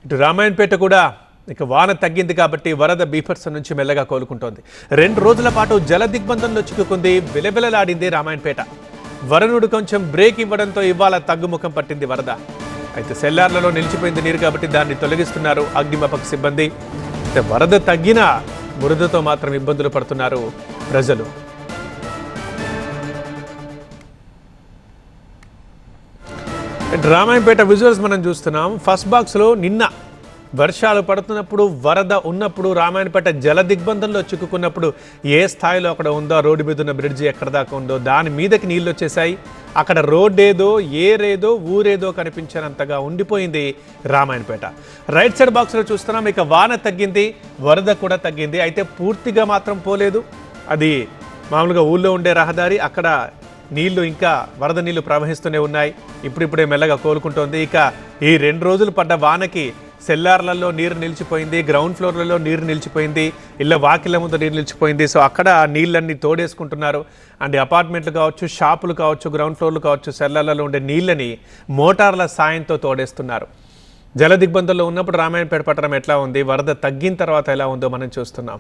ఇటు రామాయణపేట కూడా ఇక వాన తగ్గింది కాబట్టి వరద బీభత్సం నుంచి మెల్లగా కోలుకుంటోంది. 2 రోజుల పాటు జల దిగ్బంధంలో చిక్కుకుంది, విలవిలలాడింది రామాయణపేట. వరుణుడు కొంచెం బ్రేక్ ఇవ్వడంతో ఇవాళ తగ్గుముఖం పట్టింది వరద. అయితే సెల్లార్లలో నిలిచిపోయింది నీరు కాబట్టి దాన్ని తొలగిస్తున్నారు అగ్నిమాపక సిబ్బంది. అయితే వరద తగ్గినా బురదతో మాత్రం ఇబ్బందులు పడుతున్నారు ప్రజలు. రామాయణపేట విజువల్స్ మనం చూస్తున్నాం. ఫస్ట్ బాక్స్లో నిన్న వర్షాలు పడుతున్నప్పుడు వరద ఉన్నప్పుడు రామాయణపేట జల దిగ్బంధంలో చిక్కుకున్నప్పుడు ఏ స్థాయిలో అక్కడ ఉందో, రోడ్డు మీద ఉన్న బ్రిడ్జి ఎక్కడ దాకా ఉందో దాని మీదకి నీళ్ళు వచ్చేసాయి. అక్కడ రోడ్డేదో ఏరేదో ఊరేదో కనిపించినంతగా ఉండిపోయింది రామాయణపేట. రైట్ సైడ్ బాక్స్లో చూస్తున్నాం. ఇక వాన తగ్గింది, వరద కూడా తగ్గింది. అయితే పూర్తిగా మాత్రం పోలేదు. అది మామూలుగా ఊళ్ళో ఉండే రహదారి, అక్కడ నీళ్లు ఇంకా వరద నీళ్లు ప్రవహిస్తూనే ఉన్నాయి. ఇప్పుడిప్పుడే మెల్లగా కోలుకుంటోంది. ఇక ఈ 2 రోజులు పడ్డ వానకి సెల్లార్లలో నీరు నిలిచిపోయింది, గ్రౌండ్ ఫ్లోర్లలో నీరు నిలిచిపోయింది, ఇళ్ళ వాకిళ్ళ ముందు నీరు నిలిచిపోయింది. సో అక్కడ నీళ్ళన్నీ తోడేసుకుంటున్నారు. అండ్ అపార్ట్మెంట్లు కావచ్చు, షాపులు కావచ్చు, గ్రౌండ్ ఫ్లోర్లు కావచ్చు, సెల్లార్లలో ఉండే నీళ్ళని మోటార్ల సాయంతో తోడేస్తున్నారు. జల దిగ్బంధంలో ఉన్నప్పుడు రామాయణపేట పట్టణం ఎట్లా ఉంది, వరద తగ్గిన తర్వాత ఎలా ఉందో మనం చూస్తున్నాం.